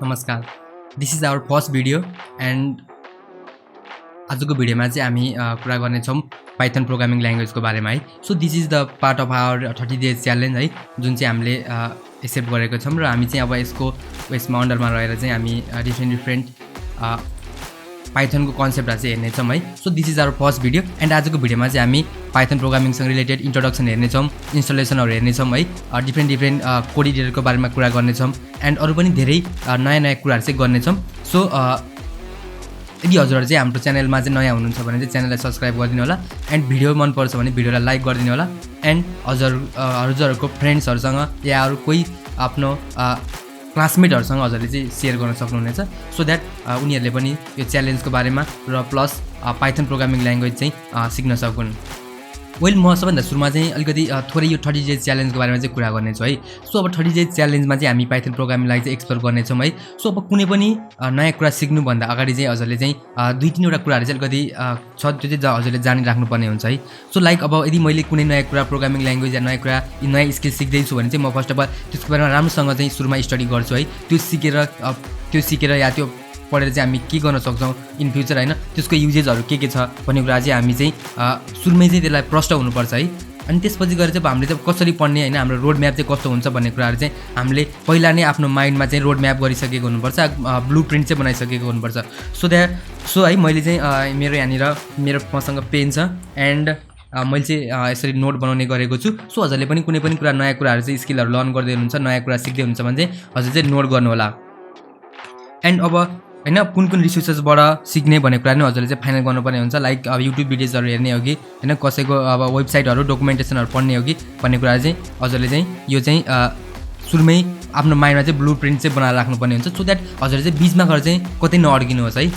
नमस्कार, this is our first video and आजको भिडियोमा चाहिँ हामी कुरा गर्नेछौँ पाइथन प्रोग्रामिङ ल्याङ्ग्वेजको बारेमा है। So this is the part of our 30 days challenge है, जुन चाहिँ हामीले एक्सेप्ट गरेको छौँ र हामी चाहिँ अब यसको यसमा अन्डरमा रहेर चाहिँ हामी डिफ्रेन्ट पाइथनको कन्सेप्टहरू चाहिँ हेर्नेछौँ है। So this is our first video and आजको भिडियोमा चाहिँ हामी पाइथन प्रोग्रामिङसँग रिलेटेड इन्ट्रोडक्सन हेर्नेछौँ, इन्स्टलेसनहरू हेर्नेछौँ है, डिफ्रेन्ट कोड एडिटरको बारेमा कुरा गर्नेछौँ एन्ड अरू पनि धेरै नयाँ कुराहरू चाहिँ गर्नेछौँ। सो यदि हजुरहरू चाहिँ हाम्रो च्यानलमा चाहिँ नयाँ हुनुहुन्छ भने चाहिँ च्यानललाई सब्सक्राइब गरिदिनु होला एन्ड भिडियो मनपर्छ भने भिडियोलाई लाइक गरिदिनु होला एन्ड हजुरहरूको फ्रेन्ड्सहरूसँग या अरू कोही आफ्नो क्लासमेटहरूसँग हजुरले चाहिँ सेयर गर्न सक्नुहुनेछ सो द्याट उनीहरूले पनि यो च्यालेन्जको बारेमा र प्लस पाइथन प्रोग्रामिङ ल्याङ्ग्वेज चाहिँ सिक्न सकुन्। वेल म सबभन्दा सुरुमा चाहिँ अलिकति थोरै यो 30 डेज च्यालेन्जको बारेमा चाहिँ कुरा गर्नेछु है। सो अब 30 डेज च्यालेन्जमा चाहिँ हामी पाइथन प्रोग्रामिङलाई चाहिँ एक्सप्लोर गर्नेछौँ है। सो अब कुनै पनि नयाँ कुरा सिक्नुभन्दा अगाडि चाहिँ हजुरले चाहिँ 2-3वटा कुराहरू चाहिँ अलिकति छ त्यो चाहिँ हजुरले जानिराख्नुपर्ने हुन्छ है। सो लाइक अब यदि मैले कुनै नयाँ कुरा प्रोग्रामिङ ल्याङ्ग्वेज या नयाँ स्किल सिक्दैछु भने चाहिँ म फर्स्ट अफ अल त्यसको बारेमा राम्रोसँग चाहिँ सुरुमा स्टडी गर्छु है। त्यो सिकेर या त्यो पढेर चाहिँ हामी के गर्न सक्छौँ इन फ्युचर होइन, त्यसको युजेजहरू के छ भन्ने कुरा चाहिँ हामी चाहिँ सुरुमै चाहिँ त्यसलाई प्रष्ट हुनुपर्छ है। अनि त्यसपछि गएर चाहिँ हामीले चाहिँ कसरी पढ्ने होइन, हाम्रो रोड म्याप चाहिँ कस्तो हुन्छ भन्ने कुराहरू चाहिँ हामीले पहिला नै आफ्नो माइन्डमा चाहिँ रोड म्याप गरिसकेको हुनुपर्छ, ब्लु प्रिन्ट चाहिँ बनाइसकेको हुनुपर्छ। सो है मैले चाहिँ मेरो यहाँनिर मसँग पेन छ एन्ड मैले चाहिँ यसरी नोट बनाउने गरेको छु। सो हजुरले पनि कुनै पनि कुरा नयाँ कुराहरू चाहिँ स्किलहरू लर्न गर्दै हुनुहुन्छ, नयाँ कुरा सिक्दै हुनुहुन्छ भने चाहिँ हजुर चाहिँ नोट गर्नु होला। एन्ड अब होइन कुन रिसोर्सेसबाट सिक्ने भन्ने कुरा नै हजुरले चाहिँ फाइनल गर्नुपर्ने हुन्छ। लाइक अब युट्युब भिडियोजहरू हेर्ने हो कि होइन, कसैको अब वेबसाइटहरू डकुमेन्टेसनहरू पढ्ने हो कि भन्ने कुरा चाहिँ हजुरले चाहिँ यो चाहिँ सुरुमै आफ्नो माइन्डमा चाहिँ ब्लु प्रिन्ट चाहिँ बनाएर राख्नुपर्ने हुन्छ सो द्याट हजुरले चाहिँ बिचमा गएर चाहिँ कतै नअड्किनुहोस् है।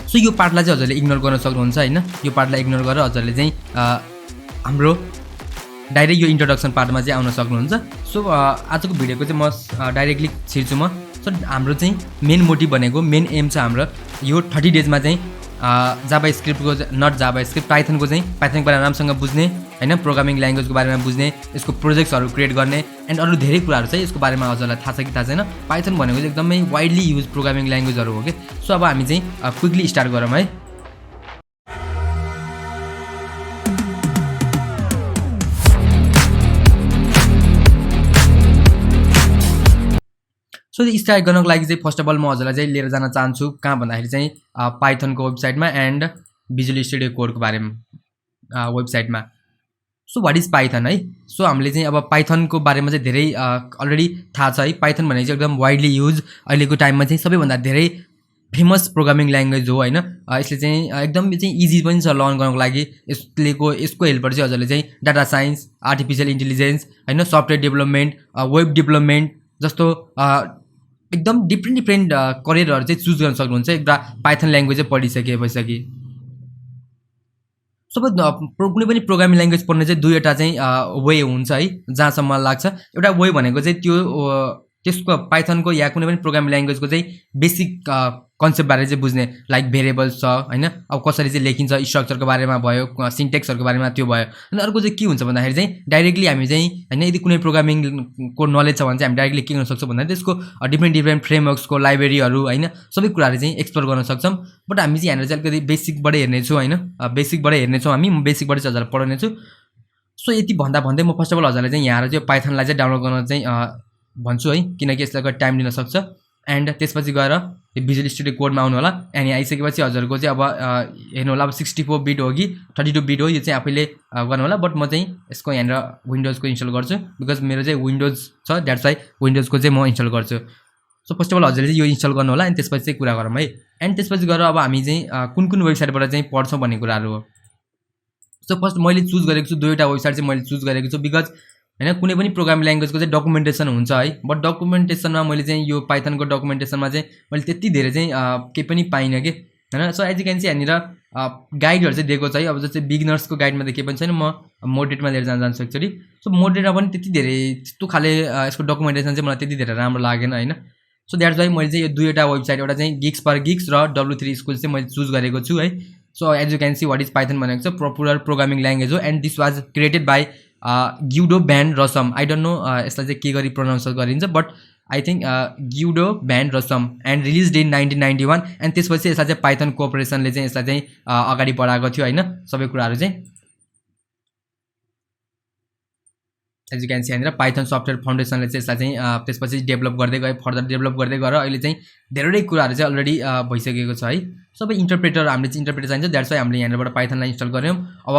सो यो पार्टलाई चाहिँ हजुरले इग्नोर गर्न सक्नुहुन्छ होइन, यो पार्टलाई इग्नोर गरेर हजुरले चाहिँ हाम्रो डाइरेक्ट यो इन्ट्रोडक्सन पार्टमा चाहिँ आउन सक्नुहुन्छ। सो आजको भिडियोको चाहिँ म डाइरेक्टली छिर्छु म। सो हाम्रो चाहिँ मेन मोटिभ भनेको मेन एम छ हाम्रो यो 30 डेजमा चाहिँ जाभा स्क्रिप्टको पाइथनको बारेमा राम्रोसँग बुझ्ने होइन, प्रोग्रामिङ ल्याङ्ग्वेजको बारेमा बुझ्ने, यसको प्रोजेक्ट्सहरू क्रिएट गर्ने एन्ड अरू धेरै कुराहरू चाहिँ यसको बारेमा हजुरलाई थाहा छ कि थाहा छैन। पाइथन भनेको चाहिँ एकदमै वाइडली युज प्रोग्रामिङ ल्याङ्ग्वेजहरू हो कि। सो अब हामी चाहिँ क्विकली स्टार्ट गरौँ है। सो स्टार्ट गर्नको लागि चाहिँ फर्स्ट अफ अल म हजुरलाई चाहिँ लिएर जान चाहन्छु कहाँ भन्दाखेरि चाहिँ पाइथनको वेबसाइटमा एन्ड भिजुअल स्टुडियो कोडको बारेमा वेबसाइटमा। सो वाट इज पाइथन है। सो हामीले चाहिँ अब पाइथनको बारेमा चाहिँ धेरै अलरेडी थाहा छ है। पाइथन भनेको चाहिँ एकदम वाइडली युज अहिलेको टाइममा चाहिँ सबैभन्दा धेरै फेमस प्रोग्रामिङ ल्याङ्ग्वेज हो होइन। यसले चाहिँ एकदम चाहिँ इजी पनि छ लर्न गर्नको लागि। यसको हेल्पबाट चाहिँ हजुरले चाहिँ डाटा साइन्स, आर्टिफिसियल इन्टेलिजेन्स होइन, सफ्टवेयर डेभलपमेन्ट, वेब डेभलपमेन्ट जस्तो एकदम डिफ्रेन्ट करियरहरू चाहिँ चुज गर्न सक्नुहुन्छ एउटा पाइथन ल्याङ्ग्वेज चाहिँ पढिसकेपछि। सबै कुनै पनि प्रोग्रामिङ ल्याङ्ग्वेज पढ्ने चाहिँ दुईवटा चाहिँ वे हुन्छ है जहाँसम्म मलाई लाग्छ। एउटा वे भनेको चाहिँ त्यसको पाइथनको या कुनै पनि प्रोग्रामिङ ल्याङ्ग्वेजको चाहिँ बेसिक कन्सेप्टबारे चाहिँ बुझ्ने, लाइक भेरिएबल्स छ होइन, अब कसरी चाहिँ लेखिन्छ, स्ट्रक्चरको बारेमा भयो, सिन्टेक्सहरूको बारेमा त्यो भयो। अनि अर्को चाहिँ के हुन्छ भन्दाखेरि चाहिँ डाइरेक्टली हामी चाहिँ होइन यदि कुनै प्रोग्रामिङको नलेज छ भने चाहिँ हामी डाइरेक्टली के गर्न सक्छौँ भन्दाखेरि त्यसको डिफ्रेन्ट फ्रेमवर्क्सको लाइब्रेरीहरू होइन सबै कुराहरू चाहिँ एक्सप्लोर गर्न सक्छौँ। बट हामी चाहिँ यहाँनिर चाहिँ अलिकति बेसिकबाटै हेर्नेछौँ होइन, बेसिकबाटै हेर्नेछौँ हामी, म बेसिकबाट चाहिँ हजुरलाई पढाउनेछु। सो यति भन्दै म फर्स्ट अफ अल हजुरलाई चाहिँ यहाँ चाहिँ पाइथनलाई चाहिँ डाउनलोड गर्न चाहिँ भन्छु है, किनकि यसलाई टाइम लिन सक्छ। एन्ड त्यसपछि गएर भिजुअल स्टुडियो कोडमा आउनु होला एन्ड यहाँ आइसकेपछि हजुरको चाहिँ अब हेर्नु होला अब 64 बिट हो कि 32 बिट हो, यो चाहिँ आफैले गर्नु होला। बट म चाहिँ यसको यहाँनिर विन्डोजको इन्स्टल गर्छु बिकज मेरो चाहिँ विन्डोज छ, द्याट्स वाइ विन्डोजको चाहिँ म इन्स्टल गर्छु। सो फर्स्ट अफ अल हजुरले चाहिँ यो इन्स्टल गर्नु होला एन्ड त्यसपछि चाहिँ कुरा गरौँ है। एन्ड त्यसपछि गएर अब हामी चाहिँ कुन वेबसाइटबाट चाहिँ पढ्छौँ भन्ने कुराहरू हो। सो फर्स्ट मैले चुज गरेको छु दुईवटा वेबसाइट चाहिँ मैले चुज गरेको छु बिकज होइन कुनै पनि प्रोग्रामिङ ल्याङ्ग्वेजको चाहिँ डकुमेन्टेसन हुन्छ है। बट डकुमेन्टेसनमा मैले चाहिँ यो पाइथनको डकुमेन्टेसनमा चाहिँ मैले त्यति धेरै चाहिँ केही पनि पाइनँ कि होइन। So as you can see यहाँनिर गाइडहरू चाहिँ दिएको छ है। अब जस्तै बिगिनर्सको गाइडमा त केही पनि छैन, म मोडरेटमा लिएर जान्छु एक्चुअली। सो मोडरेटमा पनि त्यति धेरै त्यस्तो खाले यसको डकुमेन्टेसन चाहिँ मलाई त्यति धेरै राम्रो लागेन होइन। सो द्याट्स वाइ मैले चाहिँ यो दुईवटा वेबसाइट, एउटा चाहिँ गिग्स र W3 स्कुल चाहिँ मैले चुज गरेको छु है। So as you can see what is Python भनेको चाहिँ पपुलर प्रोग्रामिङ ल्याङ्ग्वेज हो and this was created by Guido van Rossum. I don't know यसलाई चाहिँ के गरी प्रोनाउन्स गरिन्छ but I think Guido van Rossum and release in 1991 and त्यसपछि यसलाई चाहिँ पाइथन कोअपरेसनले चाहिँ यसलाई चाहिँ अगाडि बढाएको थियो होइन सबै कुराहरू चाहिँ एज यु क्यान सी यहाँनिर पाइथन सफ्टवेयर फाउन्डेसनले चाहिँ यसलाई चाहिँ त्यसपछि डेभलप गर्दै गए फर्दर डेभलप गर्दै गएर अहिले चाहिँ धेरै कुराहरू चाहिँ अलरेडी भइसकेको छ है सबै इन्टरप्रेटर हामीले चाहिँ इन्टरप्रेटर चाहिन्छ द्याट्स वाइ हामीले यहाँनिरबाट पाइथनलाई इन्स्टल गऱ्यौँ अब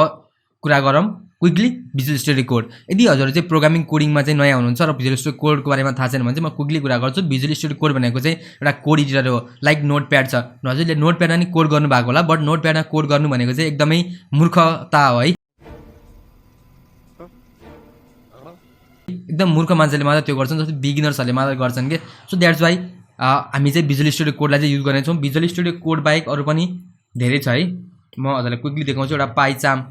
कुरा गरौँ क्विकली भिजुअल स्टुडियो कोड यदि हजुरहरू चाहिँ प्रोग्रामिङ कोडिङमा चाहिँ नयाँ हुनुहुन्छ र भिजुअल स्टुडियो कोडको बारेमा थाहा छैन भने चाहिँ म क्विकली कुरा गर्छु भिजुअल स्टुडियो कोड भनेको चाहिँ एउटा कोड एडिटर हो लाइक नोटप्याड छ हजुरले नोटप्याडमा नि कोड गर्नु भएको होला बट नोटप्याडमा कोड गर्नु भनेको चाहिँ एकदमै मूर्खता हो है एकदम मूर्ख मान्छेले मात्र त्यो गर्छन् जस्तै बिगिनर्सहरूले मात्र गर्छन् के सो द्याट्स वाइ हामी चाहिँ भिजुअल स्टुडियो कोडलाई चाहिँ युज गर्नेछौँ भिजुअल स्टुडियो कोड बाहेक अरू पनि धेरै छ है म हजुरलाई क्विकली देखाउँछु एउटा पाइचाम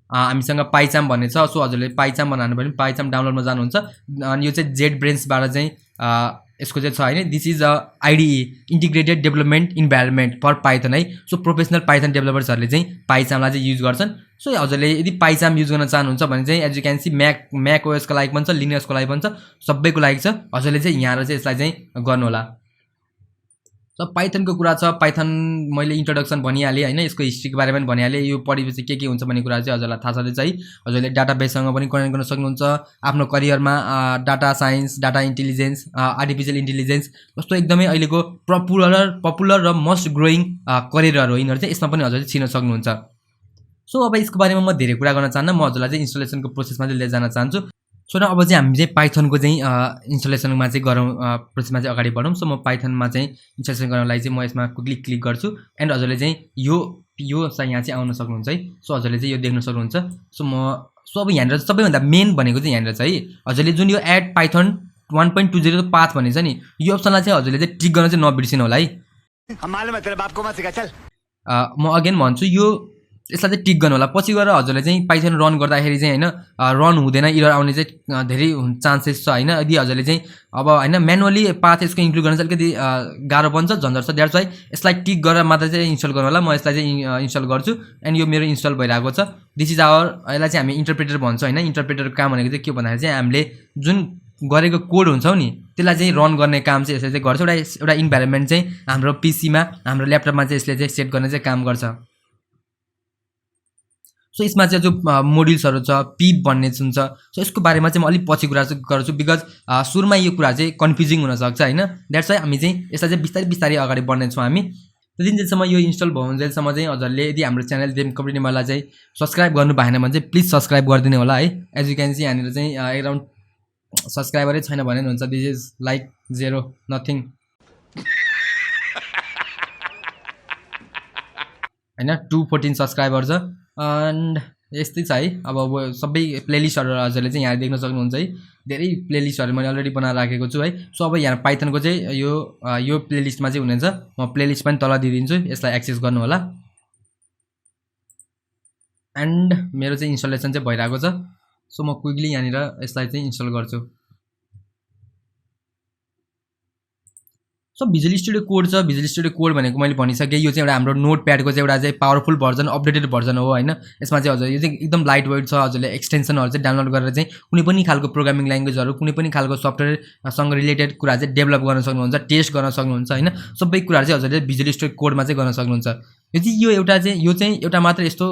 हामीसँग पाइचाम भन्ने छ सो हजुरले पाइचाम बनाउनु भने पाइचाम डाउनलोडमा जानुहुन्छ अनि यो चाहिँ जेट ब्रेन्सबाट चाहिँ यसको चाहिँ छ होइन this is a IDE integrated development environment for Python है सो प्रोफेसनल पाइथन डेभलपर्सहरूले चाहिँ पाइचामलाई चाहिँ युज गर्छन् सो हजुरले यदि पाइचाम युज गर्न चाहनुहुन्छ भने चाहिँ as you can see Mac ओएसको लागि पनि छ लिनक्सको लागि पनि छ सबैको लागि छ हजुरले चाहिँ यहाँ चाहिँ यसलाई चाहिँ गर्नुहोला सो पाइथनको कुरा छ पाइथन मैले इन्ट्रोडक्सन भनिहालेँ होइन यसको हिस्ट्रीको बारेमा पनि भनिहालेँ यो पढेपछि के हुन्छ भन्ने कुरा चाहिँ हजुरलाई थाहा छँदैछ है हजुरले डाटाबेससँग पनि कनेक्ट गर्न सक्नुहुन्छ आफ्नो करियरमा data science data intelligence artificial intelligence जस्तो एकदमै अहिलेको पपुलर र मोस्ट ग्रोइङ करियरहरू हो यिनीहरू चाहिँ यसमा पनि हजुरले छिर्न सक्नुहुन्छ सो अब यसको बारेमा म धेरै कुरा गर्न चाहन्न म हजुरलाई चाहिँ इन्स्टलेसनको प्रोसेसमा चाहिँ लिएर जान चाहन्छु सो न अब चाहिँ हामी चाहिँ पाइथनको चाहिँ इन्स्टलेसनमा चाहिँ गरौँ प्रोसेसमा चाहिँ अगाडि बढौँ सो म पाइथनमा चाहिँ इन्स्टलेसन गर्नलाई चाहिँ म यसमा क्विकली क्लिक गर्छु एन्ड हजुरले चाहिँ यो चाहिँ यहाँ चाहिँ आउन सक्नुहुन्छ है सो हजुरले चाहिँ यो देख्न सक्नुहुन्छ सो अब यहाँनिर सबैभन्दा मेन भनेको चाहिँ यहाँनिर चाहिँ है हजुरले जुन यो एड पाइथन 1.20 पाथ भन्ने छ नि यो अप्सनलाई चाहिँ हजुरले चाहिँ टिक गर्न चाहिँ नबिर्सिनु होला है म अगेन भन्छु यो यसलाई चाहिँ टिक गर्नु होला पछि गएर हजुरले चाहिँ पाइथन रन गर्दाखेरि चाहिँ होइन रन हुँदैन इरर आउने चाहिँ धेरै चान्सेस छ होइन यदि हजुरले चाहिँ अब होइन म्यानुअली पाथ यसको इन्क्लुड गर्न चाहिँ अलिकति गाह्रो पर्छ झन्झट छ द्याट्स वाइ यसलाई टिक गरेर मात्र चाहिँ इन्स्टल गर्नु होला म यसलाई चाहिँ इन्स्टल गर्छु एन्ड यो मेरो इन्स्टल भइरहेको छ दिस इज आवर यसलाई चाहिँ हामी इन्टरप्रेटर भन्छौँ होइन इन्टरप्रेटरको काम भनेको चाहिँ के भन्दाखेरि चाहिँ हामीले जुन गरेको कोड हुन्छौँ नि त्यसलाई चाहिँ रन गर्ने काम चाहिँ यसले चाहिँ गर्छ एउटा इन्भाइरोमेन्ट चाहिँ हाम्रो पिसीमा हाम्रो ल्यापटपमा चाहिँ यसले चाहिँ सेट गर्ने चाहिँ काम गर्छ सो यसमा चाहिँ जो मोड्युल्सहरू छ पिप भन्ने जुन छ सो यसको बारेमा चाहिँ म अलिक पछि कुरा गर्छु बिकज सुरुमा यो कुरा चाहिँ कन्फ्युजिङ हुनसक्छ होइन द्याट्स वाइ हामी चाहिँ यसलाई चाहिँ बिस्तारै बिस्तारै अगाडि बढ्नेछौँ हामी त्यतिन्जेलसम्म यो इन्स्टल भउन्जेलसम्म चाहिँ हजुरले यदि हाम्रो च्यानल कम्युनिटी नेपाललाई चाहिँ सब्सक्राइब गर्नु भएन भने चाहिँ प्लिज सब्सक्राइब गरिदिनु होला है एज यु क्यान सी यहाँनिर चाहिँ एराउन्ड सब्सक्राइबरै छैन भने हुन्छ this is like zero nothing होइन 214 सब्सक्राइबर छ एन्ड यस्तै छ है अब सबै प्लेलिस्टहरू हजुरले चाहिँ यहाँ देख्न सक्नुहुन्छ है धेरै प्लेलिस्टहरू मैले अलरेडी बनाएर राखेको छु है सो अब यहाँ पाइथनको चाहिँ यो प्लेलिस्टमा चाहिँ हुनेछ म प्लेलिस्ट पनि तल दिइदिन्छु यसलाई एक्सेस गर्नु होला एन्ड मेरो चाहिँ इन्स्टलेसन चाहिँ भइरहेको छ सो म क्विकली यहाँनिर यसलाई चाहिँ इन्स्टल गर्छु सो भिजुअल स्टुडियो कोड छ भिजुअल स्टुडियो कोड भनेको मैले भनिसकेँ यो चाहिँ एउटा हाम्रो नोटप्याडको चाहिँ एउटा चाहिँ पावरफुल भर्जन अपडेटेड भर्जन हो होइन यसमा चाहिँ हजुर यो चाहिँ एकदम लाइट वेट छ हजुरले एक्सटेन्सनहरू चाहिँ डाउनलोड गरेर चाहिँ कुनै पनि खालको प्रोग्रामिङ ल्याङ्ग्वेजहरू कुनै पनि खालको सफ्टवेयरसँग रिलेटेड कुरा चाहिँ डेभलप गर्न सक्नुहुन्छ टेस्ट गर्न सक्नुहुन्छ होइन सबै कुराहरू चाहिँ हजुरले भिजुअल स्टुडियो कोडमा चाहिँ गर्न सक्नुहुन्छ यो चाहिँ एउटा मात्र यस्तो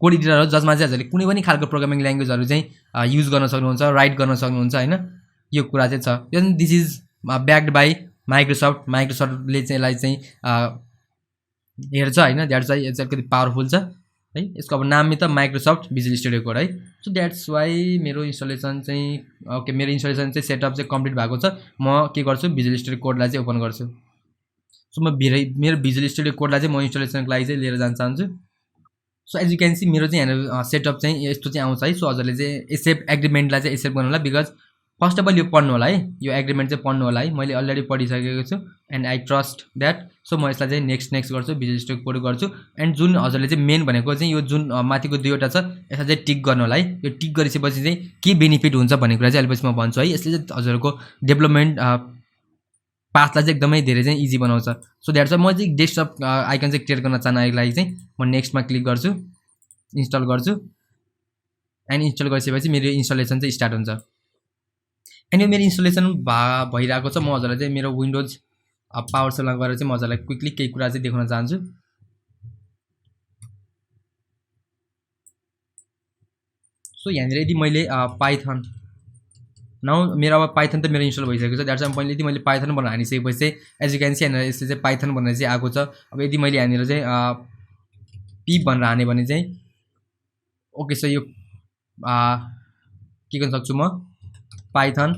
कोड एडिटर हो जसमा चाहिँ हजुरले कुनै पनि खालको प्रोग्रामिङ ल्याङ्ग्वेजहरू चाहिँ युज गर्न सक्नुहुन्छ राइट गर्न सक्नुहुन्छ होइन यो कुरा चाहिँ छ यो दिस इज ब्याक्ड बाई माइक्रोसफ्टले चाहिँ यसलाई चाहिँ हेर्छ होइन द्याट्स वाइ यो चाहिँ अलिकति पावरफुल छ है यसको अब नामै त माइक्रोसफ्ट भिजुअल स्टुडियो कोड है सो द्याट्स वाइ मेरो इन्स्टलेसन चाहिँ ओके मेरो इन्स्टलेसन चाहिँ सेटअप चाहिँ कम्प्लिट भएको छ म के गर्छु भिजुअल स्टुडियो कोडलाई चाहिँ ओपन गर्छु सो म मेरो भिजुअल स्टुडियो कोडलाई चाहिँ म इन्स्टलेसनको लागि चाहिँ लिएर जान चाहन्छु so as you can see मेरो चाहिँ यहाँ सेटअप चाहिँ यस्तो चाहिँ आउँछ है सो हजुरले चाहिँ एक्सेप्ट एग्रिमेन्टलाई चाहिँ एक्सेप्ट गर्नु होला बिकज फर्स्ट अफ अल यो पढ्नु होला है यो एग्रिमेन्ट चाहिँ पढ्नु होला है मैले अलरेडी पढिसकेको छु and I trust that so म यसलाई चाहिँ नेक्स्ट गर्छु भिजुअल स्टुडियो कोड गर्छु एन्ड जुन हजुरले चाहिँ मेन भनेको चाहिँ यो जुन माथिको दुईवटा छ यसलाई चाहिँ टिक गर्नु होला है यो टिक गरिसकेपछि चाहिँ के बेनिफिट हुन्छ भन्ने कुरा चाहिँ अलिपछि म भन्छु है यसले चाहिँ हजुरको डेभलपमेन्ट पाथलाई चाहिँ एकदमै धेरै चाहिँ इजी बनाउँछ सो द्याट्स वाइ म चाहिँ डेस्कटप आइकन चाहिँ क्रिएट गर्न चाहनको लागि चाहिँ म नेक्स्टमा क्लिक गर्छु इन्स्टल गर्छु एन्ड इन्स्टल गरिसकेपछि मेरो इन्स्टलेसन चाहिँ स्टार्ट हुन्छ एन्ड यो मेरो इन्स्टलेसन भइरहेको छ। म हजुरलाई चाहिँ मेरो विन्डोज पावर सेलमा गएर चाहिँ म हजुरलाई क्विकली केही कुरा चाहिँ देखाउन चाहन्छु। सो यहाँनिर यदि मैले पाइथन नाउ मेरो अब पाइथन त मेरो इन्स्टल भइसकेको छ। द्याट्स वाइ मैले यदि मैले पाइथन भनेर हानिसकेपछि चाहिँ एज यु क्यान सी यहाँनिर यसले चाहिँ पाइथन भनेर चाहिँ आएको छ। अब यदि मैले यहाँनिर चाहिँ पिप भनेर हाने भने चाहिँ ओके सो यो के गर्न सक्छु म पाइथन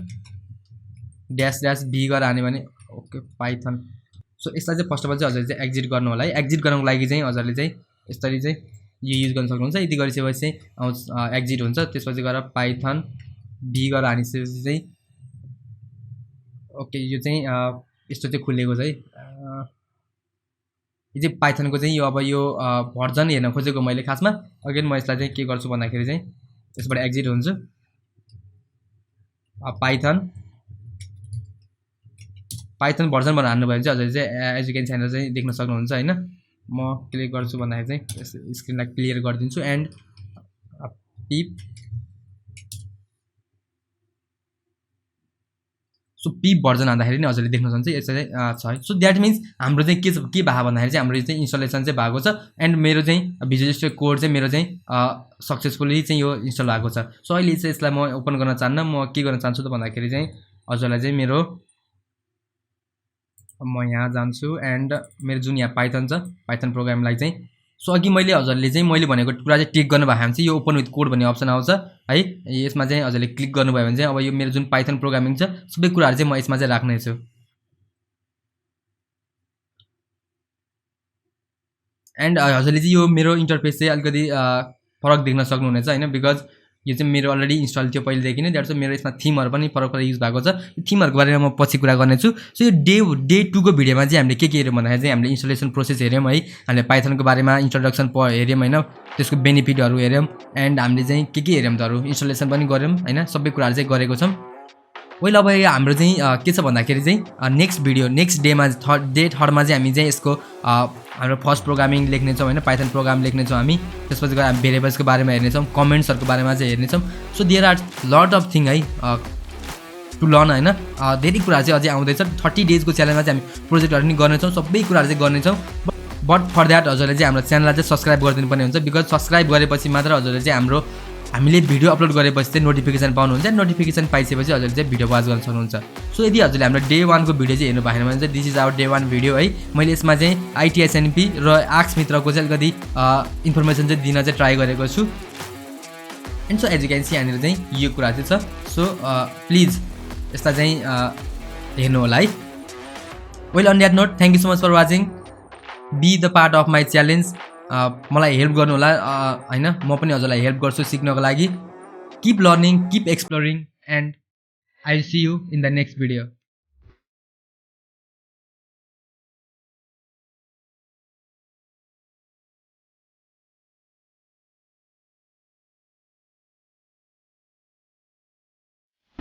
ड्यास ड्यास भी गरेर हाने भने ओके पाइथन। सो यसलाई चाहिँ फर्स्ट अफ अल चाहिँ हजुरले चाहिँ एक्जिट गर्नु होला है। एक्जिट गर्नको लागि चाहिँ हजुरले चाहिँ यसरी चाहिँ यो युज गर्न सक्नुहुन्छ। यदि गरिसकेपछि चाहिँ आउँछ एक्जिट हुन्छ, त्यसपछि गएर पाइथन भी गरेर हानिसकेपछि चाहिँ ओके यो चाहिँ यस्तो चाहिँ खुलेको छ है। यो चाहिँ पाइथनको चाहिँ यो अब यो भर्जन हेर्न खोजेको मैले खासमा। अगेन म यसलाई चाहिँ के गर्छु भन्दाखेरि चाहिँ यसबाट एक्जिट हुन्छु। पाइथन भर्जन भनेर हान्नु भयो भने चाहिँ हजुरले चाहिँ एज यु क्यान सी चाहिँ देख्न सक्नुहुन्छ होइन। म क्लिक गर्छु भन्दाखेरि चाहिँ स्क्रिनलाई क्लियर गरिदिन्छु एन्ड पिप। सो पिप भर्जन हान्दाखेरि नै हजुरले देख्न सक्नुहुन्छ यसरी छ है। सो द्याट मिन्स हाम्रो चाहिँ के भएको भन्दाखेरि चाहिँ हाम्रो चाहिँ इन्स्टलेसन चाहिँ भएको छ एन्ड मेरो चाहिँ भिजुअल स्टुडियो कोड चाहिँ मेरो चाहिँ सक्सेसफुली चाहिँ यो इन्स्टल भएको छ। सो अहिले चाहिँ यसलाई म ओपन गर्न चाहन्न। म के गर्न चाहन्छु त भन्दाखेरि चाहिँ हजुरलाई चाहिँ मेरो म यहाँ जान्छु एन्ड मेरो जुन यहाँ पाइथन छ पाइथन प्रोग्रामलाई चाहिँ सो अघि मैले हजुरले चाहिँ मैले भनेको कुरा चाहिँ टिक गर्नुभयो भने चाहिँ यो ओपन विथ कोड भन्ने अप्सन आउँछ है। यसमा चाहिँ हजुरले क्लिक गर्नुभयो भने चाहिँ अब यो मेरो जुन पाइथन प्रोग्रामिङ छ सबै कुराहरू चाहिँ म यसमा चाहिँ राख्नेछु। एन्ड हजुरले चाहिँ यो मेरो इन्टरफेस चाहिँ अलिकति फरक देख्न सक्नुहुनेछ होइन, बिकज यो चाहिँ मेरो अलरेडी इन्स्टल थियो पहिलेदेखि नै। द्याट्स मेरो यसमा थिमहरू पनि फरक फरक युज भएको छ। यो थिमहरूको बारेमा म पछि कुरा गर्नेछु। सो यो डे 2 को भिडियोमा चाहिँ हामीले के हेऱ्यौँ भन्दाखेरि चाहिँ हामीले इन्स्टलेसन प्रोसेस हेऱ्यौँ है। हामीले पाइथनको बारेमा इन्ट्रोडक्सन हेऱ्यौँ होइन, त्यसको बेनिफिटहरू हेऱ्यौँ एन्ड हामीले चाहिँ के हेऱ्यौँ त अरू इन्स्टलेसन पनि गऱ्यौँ होइन, सबै कुराहरू चाहिँ गरेको छौँ। वेल अब हाम्रो चाहिँ के छ भन्दाखेरि चाहिँ नेक्स्ट डेमा डे 3मा चाहिँ हामी चाहिँ यसको हाम्रो फर्स्ट प्रोग्रामिङ लेख्नेछौँ होइन, पाइथन प्रोग्राम लेख्नेछौँ हामी। त्यसपछि गएर हामी भेरिएबल्सको बारेमा हेर्नेछौँ, कमेन्ट्सहरूको बारेमा चाहिँ हेर्नेछौँ। So there are lot of thing है टु लर्न होइन। धेरै कुराहरू चाहिँ अझै आउँदैछ। 30 डेजको च्यालेन्जमा चाहिँ हामी प्रोजेक्टहरू पनि गर्नेछौँ, सबै कुराहरू चाहिँ गर्नेछौँ। बट फर द्याट हजुरले चाहिँ हाम्रो च्यानललाई चाहिँ सब्सक्राइब गरिदिनु पर्ने हुन्छ, बिकज सब्सक्राइब गरेपछि मात्र हजुरले चाहिँ हामीले भिडियो अपलोड गरेपछि चाहिँ नोटिफिकेसन पाउनुहुन्छ। नोटिफिकेसन पाइसकेपछि हजुरले चाहिँ भिडियो वाच गर्न सक्नुहुन्छ। सो यदि हजुरले हाम्रो डे 1 को भिडियो चाहिँ हेर्नु भएन भने चाहिँ this is our day 1 video है। मैले यसमा चाहिँ आइटिएसएनपी र आर्क्स मित्रको चाहिँ अलिकति इन्फर्मेसन चाहिँ दिन चाहिँ ट्राई गरेको छु। And so as you can see यहाँनिर चाहिँ यो कुरा चाहिँ छ। सो प्लिज यसलाई चाहिँ हेर्नु होला है। Well on that note thank you so much for watching. Be the part of my challenge. मलाई हेल्प गर्नु होला होइन, म पनि हजुरलाई हेल्प गर्छु सिक्नको लागि। Keep learning, keep exploring and I will see you in the next video.